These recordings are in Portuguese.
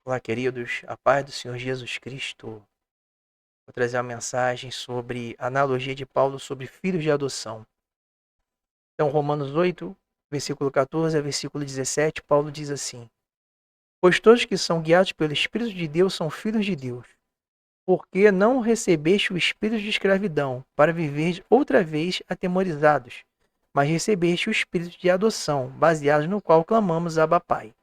Olá, queridos, a paz do Senhor Jesus Cristo. Vou trazer uma mensagem sobre a analogia de Paulo sobre filhos de adoção. Então, Romanos 8, versículo 14 a versículo 17, Paulo diz assim: Pois todos que são guiados pelo Espírito de Deus são filhos de Deus. Porque não recebeste o espírito de escravidão, para viver outra vez atemorizados, mas recebeste o espírito de adoção, baseado no qual clamamos Abba Pai.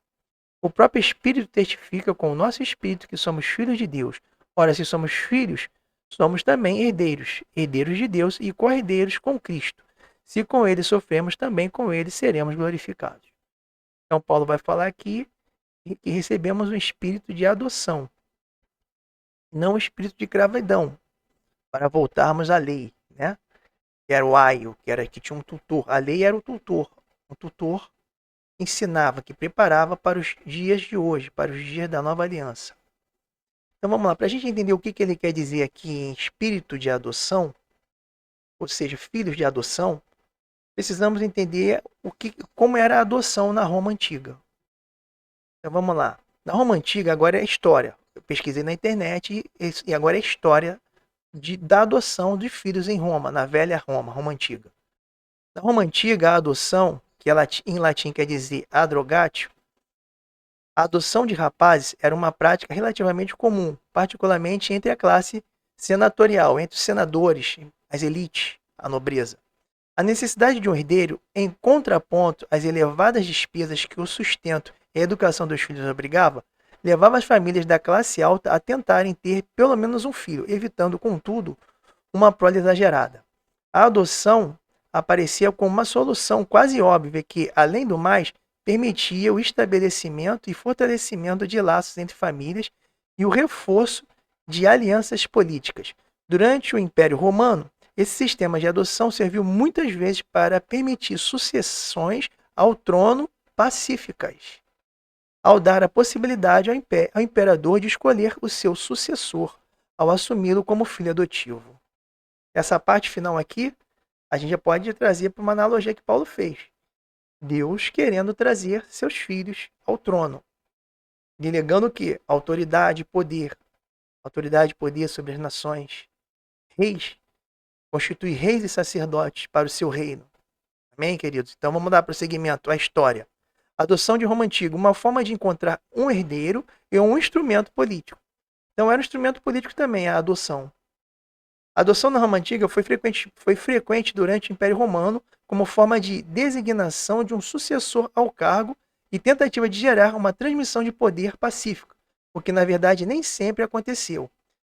O próprio Espírito testifica com o nosso espírito que somos filhos de Deus. Ora, se somos filhos, somos também herdeiros, herdeiros de Deus e co-herdeiros com Cristo. Se com ele sofremos, também com ele seremos glorificados. Então, Paulo vai falar aqui que recebemos um espírito de adoção, não um espírito de escravidão, para voltarmos à lei, né? Que era o aio, que tinha um tutor. A lei era o tutor, um tutor que ensinava, que preparava para os dias de hoje, para os dias da nova aliança. Então vamos lá, para a gente entender o que ele quer dizer aqui em espírito de adoção, ou seja, filhos de adoção, precisamos entender como era a adoção na Roma Antiga. Então vamos lá. Na Roma Antiga agora é história. Eu pesquisei na internet e agora é história da adoção de filhos em Roma, na velha Roma, Roma Antiga. Na Roma Antiga, a adoção, que em latim quer dizer adrogatio, a adoção de rapazes era uma prática relativamente comum, particularmente entre a classe senatorial, entre os senadores, as elites, a nobreza. A necessidade de um herdeiro, em contraponto às elevadas despesas que o sustento e a educação dos filhos obrigava, levava as famílias da classe alta a tentarem ter pelo menos um filho, evitando, contudo, uma prole exagerada. A adoção aparecia como uma solução quase óbvia que, além do mais, permitia o estabelecimento e fortalecimento de laços entre famílias e o reforço de alianças políticas. Durante o Império Romano, esse sistema de adoção serviu muitas vezes para permitir sucessões ao trono pacíficas, ao dar a possibilidade ao imperador de escolher o seu sucessor, ao assumi-lo como filho adotivo. Essa parte final aqui, a gente já pode trazer para uma analogia que Paulo fez. Deus querendo trazer seus filhos ao trono, delegando o quê? Autoridade e poder sobre as nações, reis, constitui reis e sacerdotes para o seu reino. Amém, queridos? Então vamos dar prosseguimento à história. Adoção de Roma Antiga, uma forma de encontrar um herdeiro e um instrumento político. Então era um instrumento político também, a adoção. A adoção na Roma Antiga foi frequente durante o Império Romano como forma de designação de um sucessor ao cargo e tentativa de gerar uma transmissão de poder pacífica, o que na verdade nem sempre aconteceu.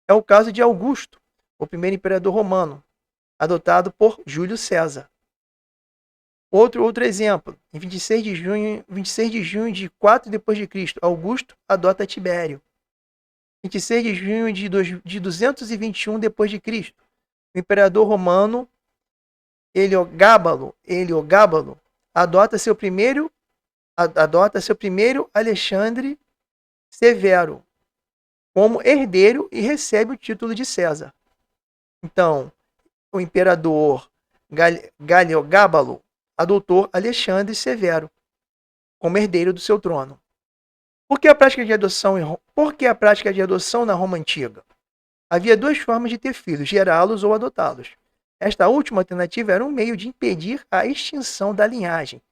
É o caso de Augusto, o primeiro imperador romano, adotado por Júlio César. Outro exemplo, em 26 de junho de 4 depois de Cristo, Augusto adota Tibério. 26 de junho de 221 depois de Cristo, o imperador romano Heliogábalo adota seu primeiro Alexandre Severo como herdeiro e recebe o título de César. Então, o imperador Heliogábalo adotou Alexandre Severo como herdeiro do seu trono. Por que a prática de adoção na Roma Antiga? Havia duas formas de ter filhos, gerá-los ou adotá-los. Esta última alternativa era um meio de impedir a extinção da linhagem,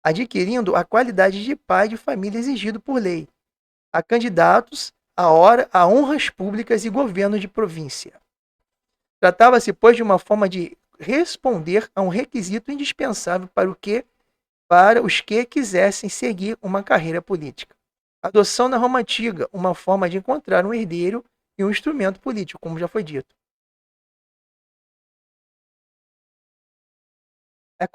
adquirindo a qualidade de pai de família exigido por lei, a candidatos a honras públicas e governo de província. Tratava-se, pois, de uma forma de responder a um requisito indispensável para os que quisessem seguir uma carreira política. Adoção na Roma Antiga, uma forma de encontrar um herdeiro e um instrumento político, como já foi dito. É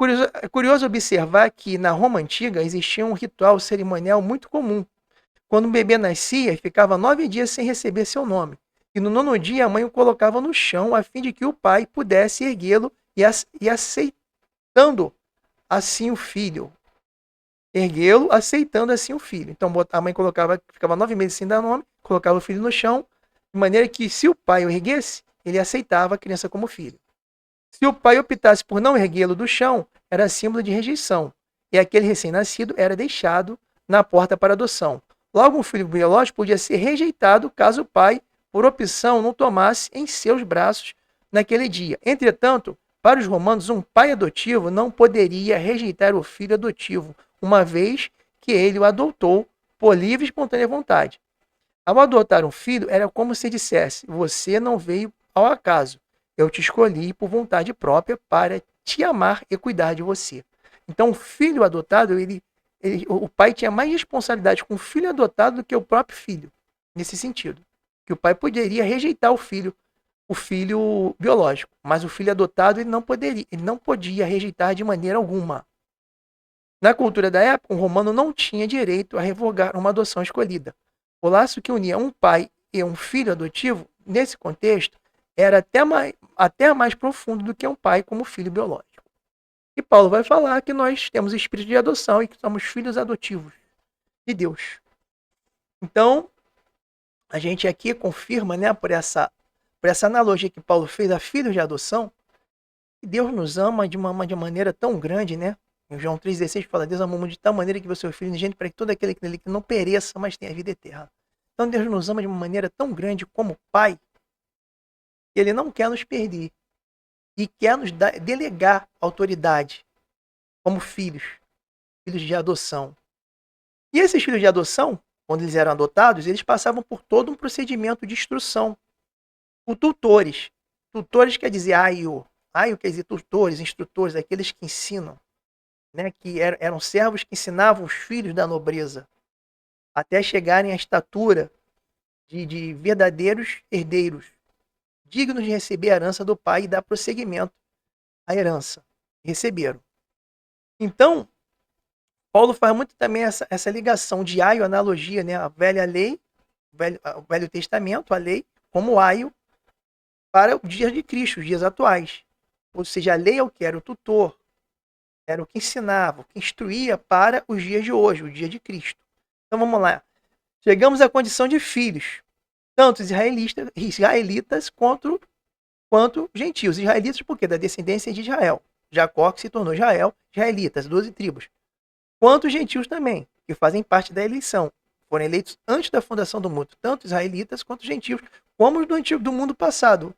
curioso observar que na Roma Antiga existia um ritual cerimonial muito comum. Quando um bebê nascia, ficava 9 dias sem receber seu nome. E no 9º dia, a mãe o colocava no chão a fim de que o pai pudesse erguê-lo e aceitando assim o filho. Erguê-lo, aceitando assim o filho. Então a mãe ficava 9 meses sem dar nome, colocava o filho no chão, de maneira que se o pai o erguesse, ele aceitava a criança como filho. Se o pai optasse por não erguê-lo do chão, era símbolo de rejeição, e aquele recém-nascido era deixado na porta para adoção. Logo, um filho biológico podia ser rejeitado caso o pai, por opção, não tomasse em seus braços naquele dia. Entretanto, para os romanos, um pai adotivo não poderia rejeitar o filho adotivo, uma vez que ele o adotou por livre e espontânea vontade. Ao adotar um filho, era como se dissesse: você não veio ao acaso, eu te escolhi por vontade própria para te amar e cuidar de você. Então, o filho adotado, o pai tinha mais responsabilidade com o filho adotado do que o próprio filho, nesse sentido. Que o pai poderia rejeitar o filho biológico, mas o filho adotado ele não podia rejeitar de maneira alguma. Na cultura da época, um romano não tinha direito a revogar uma adoção escolhida. O laço que unia um pai e um filho adotivo, nesse contexto, era até mais profundo do que um pai como filho biológico. E Paulo vai falar que nós temos espírito de adoção e que somos filhos adotivos de Deus. Então, a gente aqui confirma, né, por essa analogia que Paulo fez a filhos de adoção, que Deus nos ama de maneira tão grande, né? Em João 3,16 fala: Deus amou o mundo de tal maneira que você é o filho de gente para que todo aquele que nele não pereça, mas tenha vida eterna. Então Deus nos ama de uma maneira tão grande como Pai, que Ele não quer nos perder e quer nos delegar autoridade como filhos de adoção. E esses filhos de adoção, quando eles eram adotados, eles passavam por todo um procedimento de instrução por tutores. Tutores quer dizer aio. Aio quer dizer tutores, instrutores, aqueles que ensinam, né? Que eram servos que ensinavam os filhos da nobreza até chegarem à estatura de verdadeiros herdeiros, dignos de receber a herança do pai e dar prosseguimento à herança. Receberam. Então, Paulo faz muito também essa ligação de aio, analogia, né? A velha lei, o Velho Testamento, a lei, como aio para os dias de Cristo, os dias atuais. Ou seja, a lei é o que? Era o tutor, era o que ensinava, o que instruía para os dias de hoje, o dia de Cristo. Então vamos lá. Chegamos à condição de filhos, tanto israelitas quanto gentios. Israelitas por quê? Da descendência de Israel. Jacó que se tornou Israel, israelitas, 12 tribos. Quanto gentios também, que fazem parte da eleição. Foram eleitos antes da fundação do mundo, tanto israelitas quanto gentios, como os do mundo passado.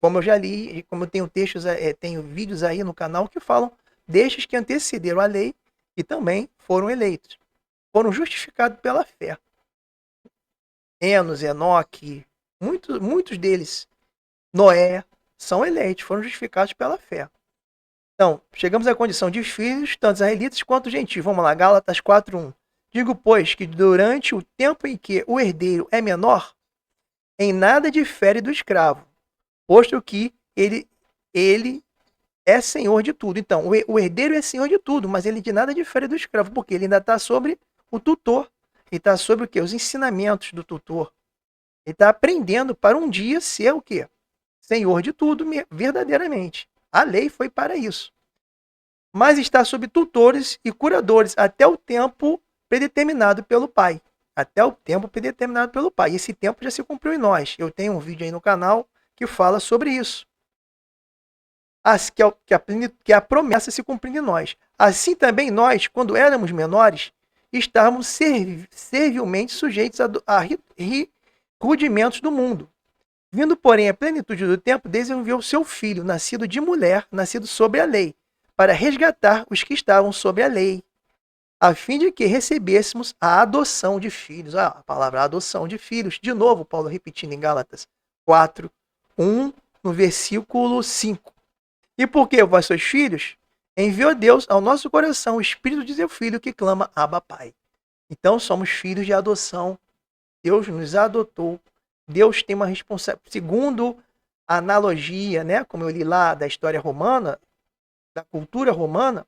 Como eu já li, como eu tenho textos, tenho vídeos aí no canal que falam destes que antecederam a lei e também foram eleitos. Foram justificados pela fé. Enos, Enoque, muitos deles, Noé, são eleitos, foram justificados pela fé. Então, chegamos à condição de filhos, tanto israelitas quanto gentios. Vamos lá, Gálatas 4:1. Digo, pois, que durante o tempo em que o herdeiro é menor, em nada difere do escravo, posto que ele é senhor de tudo. Então, o herdeiro é senhor de tudo, mas ele de nada difere do escravo, porque ele ainda está sobre o tutor. Ele está sobre o quê? Os ensinamentos do tutor. Ele está aprendendo para um dia ser o quê? Senhor de tudo, verdadeiramente. A lei foi para isso. Mas está sob tutores e curadores até o tempo predeterminado pelo Pai. Até o tempo predeterminado pelo Pai. E esse tempo já se cumpriu em nós. Eu tenho um vídeo aí no canal que fala sobre isso. Que a promessa se cumpre em nós. Assim também nós, quando éramos menores, estávamos servilmente sujeitos a rudimentos do mundo. Vindo, porém, à plenitude do tempo, Deus enviou seu filho, nascido de mulher, nascido sob a lei, para resgatar os que estavam sob a lei, a fim de que recebêssemos a adoção de filhos. A palavra adoção de filhos. De novo, Paulo repetindo em Gálatas 4:1, no versículo 5. E porque vós sois filhos, enviou Deus ao nosso coração o Espírito de seu Filho que clama Abba, Pai. Então somos filhos de adoção. Deus nos adotou. Deus tem uma responsabilidade. Segundo a analogia, né, como eu li lá da história romana, da cultura romana,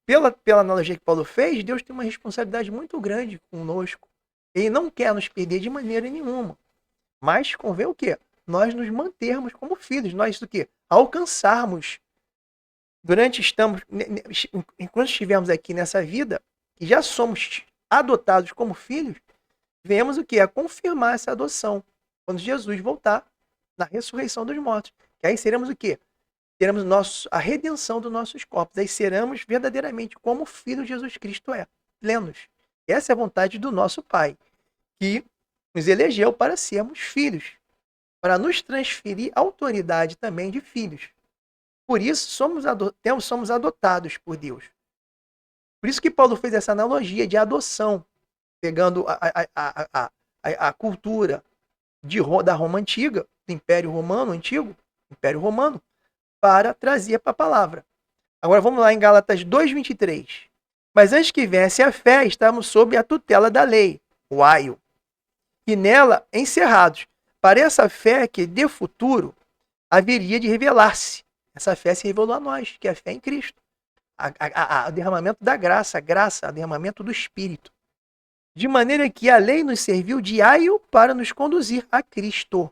pela analogia que Paulo fez, Deus tem uma responsabilidade muito grande conosco. Ele não quer nos perder de maneira nenhuma. Mas convém o quê? Nós nos mantermos como filhos. Nós o quê? Alcançarmos. Enquanto estivermos aqui nessa vida, que já somos adotados como filhos, vemos o quê? A confirmar essa adoção. Quando Jesus voltar na ressurreição dos mortos. Que aí seremos o quê? Teremos a redenção dos nossos corpos. Aí seremos verdadeiramente como o Filho de Jesus Cristo é. Plenos. Essa é a vontade do nosso Pai, que nos elegeu para sermos filhos, para nos transferir autoridade também de filhos. Por isso, somos adotados por Deus. Por isso que Paulo fez essa analogia de adoção, pegando a cultura da Roma Antiga, do Império Romano Antigo, Império Romano, para trazer para a palavra. Agora vamos lá em Gálatas 2:23. Mas antes que viesse a fé, estávamos sob a tutela da lei, o aio, e nela encerrados, para essa fé que de futuro haveria de revelar-se. Essa fé se revelou a nós, que é a fé em Cristo. O derramamento da graça, o derramamento do Espírito. De maneira que a lei nos serviu de aio para nos conduzir a Cristo,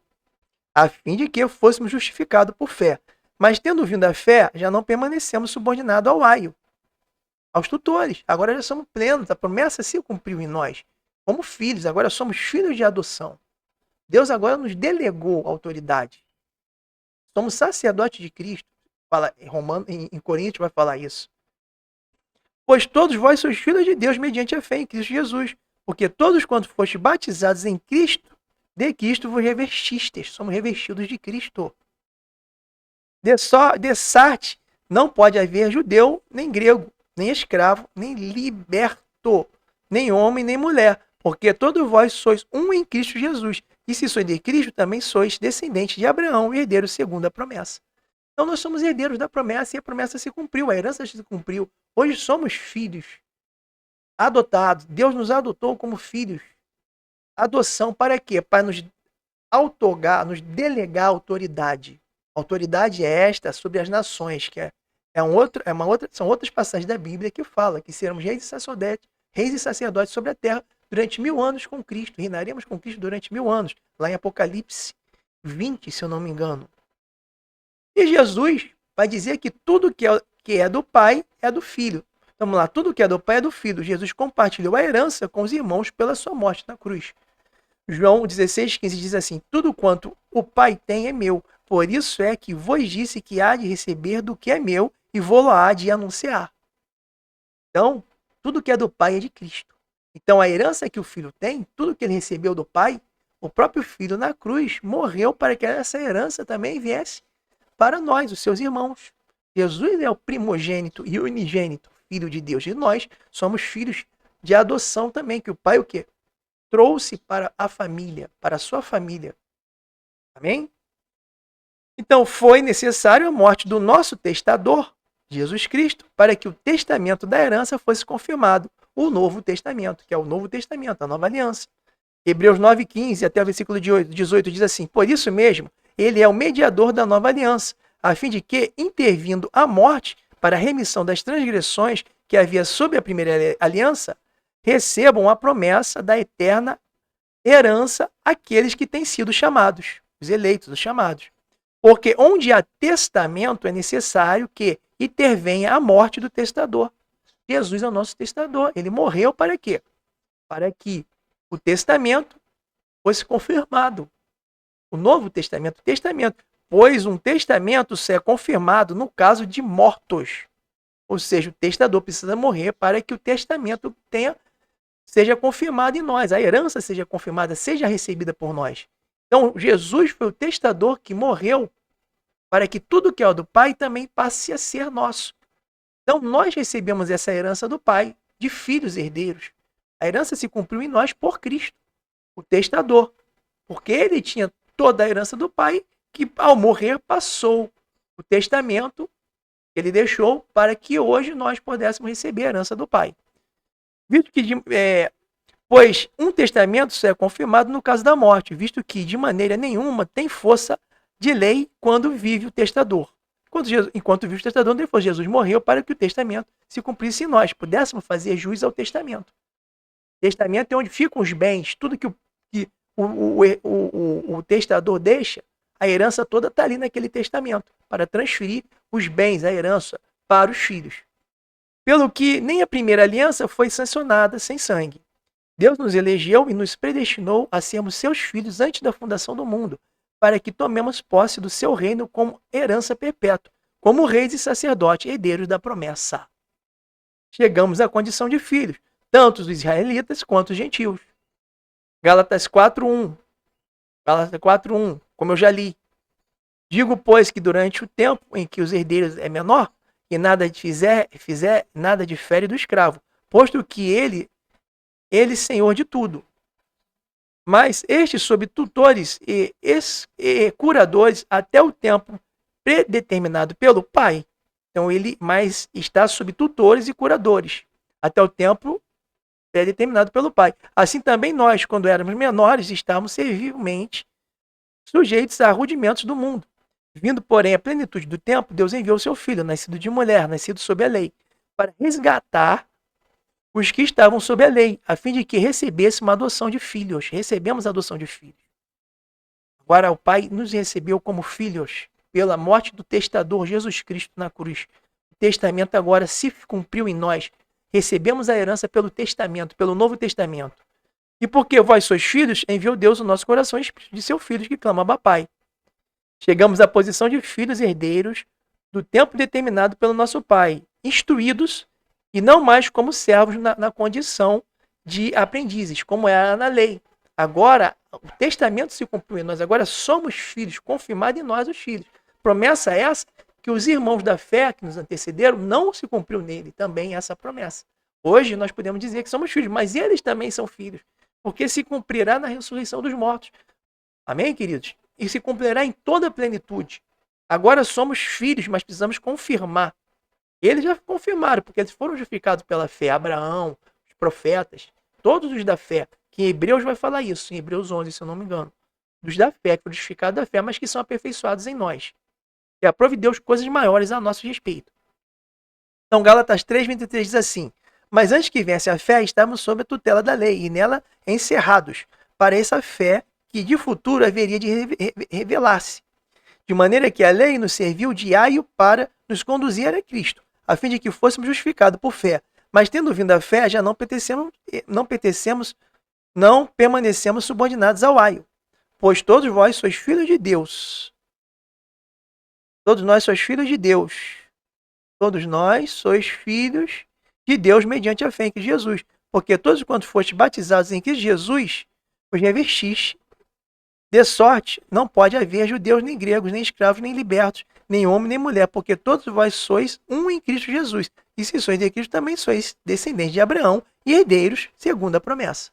a fim de que fôssemos justificados por fé. Mas tendo vindo a fé, já não permanecemos subordinados ao aio, aos tutores. Agora já somos plenos, a promessa se cumpriu em nós. Como filhos, agora somos filhos de adoção. Deus agora nos delegou autoridade. Somos sacerdotes de Cristo. Fala em Coríntios vai falar isso. Pois todos vós sois filhos de Deus mediante a fé em Cristo Jesus. Porque todos quanto fostes batizados em Cristo, de Cristo vos revestistes. Somos revestidos de Cristo. De Sarte não pode haver judeu, nem grego, nem escravo, nem liberto, nem homem, nem mulher. Porque todos vós sois um em Cristo Jesus. E se sois de Cristo, também sois descendentes de Abraão, herdeiros segundo a promessa. Então nós somos herdeiros da promessa e a promessa se cumpriu, a herança se cumpriu. Hoje somos filhos adotados. Deus nos adotou como filhos. Adoção para quê? Para nos outorgar, nos delegar autoridade. Autoridade é esta sobre as nações, que são outras passagens da Bíblia que falam que seremos reis e sacerdotes sobre a terra durante 1000 anos com Cristo. Reinaremos com Cristo durante 1000 anos. Lá em Apocalipse 20, se eu não me engano. E Jesus vai dizer que tudo que é do Pai é do Filho. Vamos lá, tudo que é do Pai é do Filho. Jesus compartilhou a herança com os irmãos pela sua morte na cruz. João 16,15 diz assim: tudo quanto o Pai tem é meu. Por isso é que vos disse que há de receber do que é meu e vou-lo há de anunciar. Então, tudo que é do Pai é de Cristo. Então, a herança que o Filho tem, tudo que ele recebeu do Pai, o próprio Filho na cruz morreu para que essa herança também viesse para nós, os seus irmãos. Jesus é o primogênito e unigênito Filho de Deus. E nós somos filhos de adoção também, que o Pai o quê? Trouxe para a família, para a sua família. Amém? Então foi necessário a morte do nosso testador, Jesus Cristo, para que o testamento da herança fosse confirmado, o Novo Testamento, que é o Novo Testamento, a Nova Aliança. Hebreus 9,15 até o versículo 18 diz assim: por isso mesmo, ele é o mediador da Nova Aliança, a fim de que, intervindo a morte para a remissão das transgressões que havia sob a primeira aliança, recebam a promessa da eterna herança aqueles que têm sido chamados, os eleitos, os chamados. Porque onde há testamento é necessário que intervenha a morte do testador. Jesus é o nosso testador. Ele morreu para quê? Para que o testamento fosse confirmado. O Novo Testamento, pois um testamento só é confirmado no caso de mortos. Ou seja, o testador precisa morrer para que o testamento seja confirmado em nós, a herança seja confirmada, seja recebida por nós. Então, Jesus foi o testador que morreu para que tudo que é do Pai também passe a ser nosso. Então, nós recebemos essa herança do Pai, de filhos herdeiros. A herança se cumpriu em nós por Cristo, o testador. Porque ele tinha toda a herança do Pai, que ao morrer passou o testamento que ele deixou para que hoje nós pudéssemos receber a herança do Pai. Visto que, pois um testamento só é confirmado no caso da morte, visto que de maneira nenhuma tem força de lei quando vive o testador. Enquanto vive o testador, depois Jesus morreu para que o testamento se cumprisse em nós, pudéssemos fazer jus ao testamento. Testamento é onde ficam os bens, tudo que o testador deixa, a herança toda está ali naquele testamento, para transferir os bens, a herança, para os filhos. Pelo que nem a primeira aliança foi sancionada sem sangue. Deus nos elegeu e nos predestinou a sermos seus filhos antes da fundação do mundo, para que tomemos posse do seu reino como herança perpétua, como reis e sacerdotes, herdeiros da promessa. Chegamos à condição de filhos. tanto os israelitas quanto os gentios. Gálatas 4:1. Gálatas 4:1, como eu já li. Digo, pois, que durante o tempo em que os herdeiros é menor, e nada fizer, nada difere do escravo, posto que ele senhor de tudo. Mas estes sob tutores e curadores até o tempo predeterminado pelo Pai. Então ele mais está sob tutores e curadores até o tempo predeterminado pelo Pai. Assim também nós, quando éramos menores, estávamos servilmente sujeitos a rudimentos do mundo. Vindo, porém, à plenitude do tempo, Deus enviou seu Filho, nascido de mulher, nascido sob a lei, para resgatar os que estavam sob a lei, a fim de que recebesse uma adoção de filhos. Recebemos a adoção de filhos. Agora o Pai nos recebeu como filhos pela morte do testador Jesus Cristo na cruz. O testamento agora se cumpriu em nós. Recebemos a herança pelo testamento, pelo Novo Testamento. E porque vós sois filhos, enviou Deus o nosso coração de seu filho que clama Abba Pai. Chegamos à posição de filhos herdeiros do tempo determinado pelo nosso Pai, instruídos e não mais como servos na condição de aprendizes, como era na lei. Agora, o testamento se cumpriu em nós, agora somos filhos, confirmado em nós os filhos. Promessa essa que os irmãos da fé que nos antecederam não se cumpriu nele, também essa promessa. Hoje nós podemos dizer que somos filhos, mas eles também são filhos, porque se cumprirá na ressurreição dos mortos. Amém, queridos? E se cumprirá em toda a plenitude. Agora somos filhos, mas precisamos confirmar. Eles já confirmaram, porque eles foram justificados pela fé. Abraão, os profetas, todos os da fé. Que em Hebreus vai falar isso, em Hebreus 11, se eu não me engano. Dos da fé, que foram justificados da fé, mas que são aperfeiçoados em nós. E aprove Deus coisas maiores a nosso respeito. Então, Gálatas 3:23 diz assim: mas antes que viesse a fé, estávamos sob a tutela da lei, e nela encerrados, para essa fé que de futuro haveria de revelar-se. De maneira que a lei nos serviu de aio para nos conduzir a Cristo, a fim de que fôssemos justificados por fé. Mas tendo vindo a fé, já não permanecemos subordinados ao aio. Pois todos vós sois filhos de Deus. Todos nós sois filhos de Deus. Todos nós sois filhos de Deus mediante a fé em Cristo Jesus. Porque todos quantos fostes batizados em Cristo Jesus, os revestiste. De sorte, não pode haver judeus, nem gregos, nem escravos, nem libertos, nem homem, nem mulher, porque todos vós sois um em Cristo Jesus. E se sois de Cristo, também sois descendentes de Abraão e herdeiros, segundo a promessa.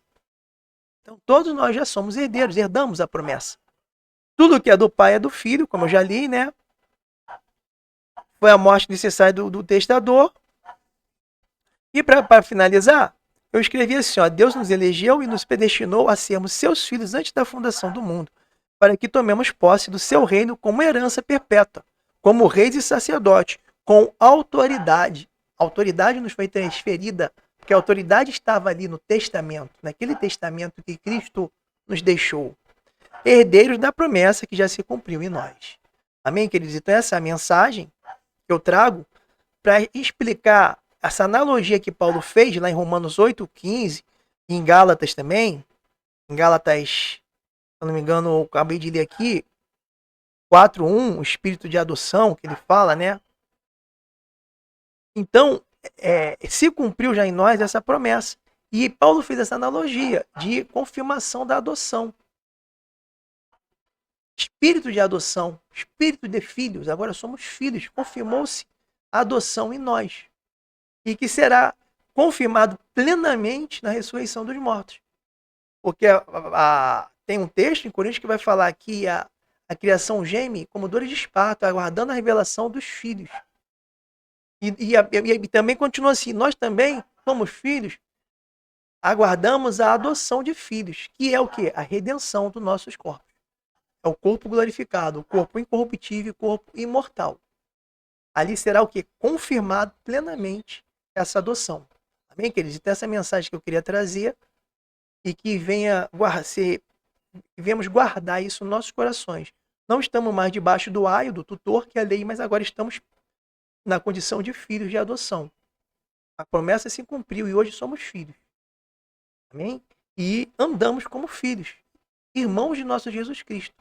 Então, todos nós já somos herdeiros, herdamos a promessa. Tudo que é do Pai é do Filho, como eu já li, né? Foi a morte necessária do testador. E para finalizar, eu escrevi assim, ó: Deus nos elegeu e nos predestinou a sermos seus filhos antes da fundação do mundo, para que tomemos posse do seu reino como herança perpétua, como reis e sacerdotes, com autoridade. A autoridade nos foi transferida, porque a autoridade estava ali no testamento, naquele testamento que Cristo nos deixou. Herdeiros da promessa que já se cumpriu em nós. Amém, queridos? Então essa é a mensagem que eu trago para explicar essa analogia que Paulo fez lá em Romanos 8:15, e em Gálatas também, em Gálatas, se eu não me engano, eu acabei de ler aqui, 4:1, o espírito de adoção, que ele fala, né? Então, se cumpriu já em nós essa promessa. E Paulo fez essa analogia de confirmação da adoção. Espírito de adoção, espírito de filhos, agora somos filhos, confirmou-se a adoção em nós. E que será confirmado plenamente na ressurreição dos mortos. Porque tem um texto em Coríntios que vai falar que a criação geme como dores de esparto, aguardando a revelação dos filhos. E também continua assim, nós também, como filhos, aguardamos a adoção de filhos, que é o quê? A redenção dos nossos corpos. É o corpo glorificado, o corpo incorruptível e o corpo imortal. Ali será o quê? Confirmado plenamente essa adoção. Amém, queridos? Então essa mensagem que eu queria trazer e que venhamos guardar isso nos nossos corações. Não estamos mais debaixo do aio, do tutor, que é a lei, mas agora estamos na condição de filhos de adoção. A promessa se cumpriu e hoje somos filhos. Amém? E andamos como filhos, irmãos de nosso Jesus Cristo,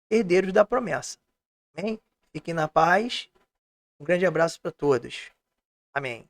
herdeiros da promessa. Amém? Fiquem na paz. Um grande abraço para todos. Amém.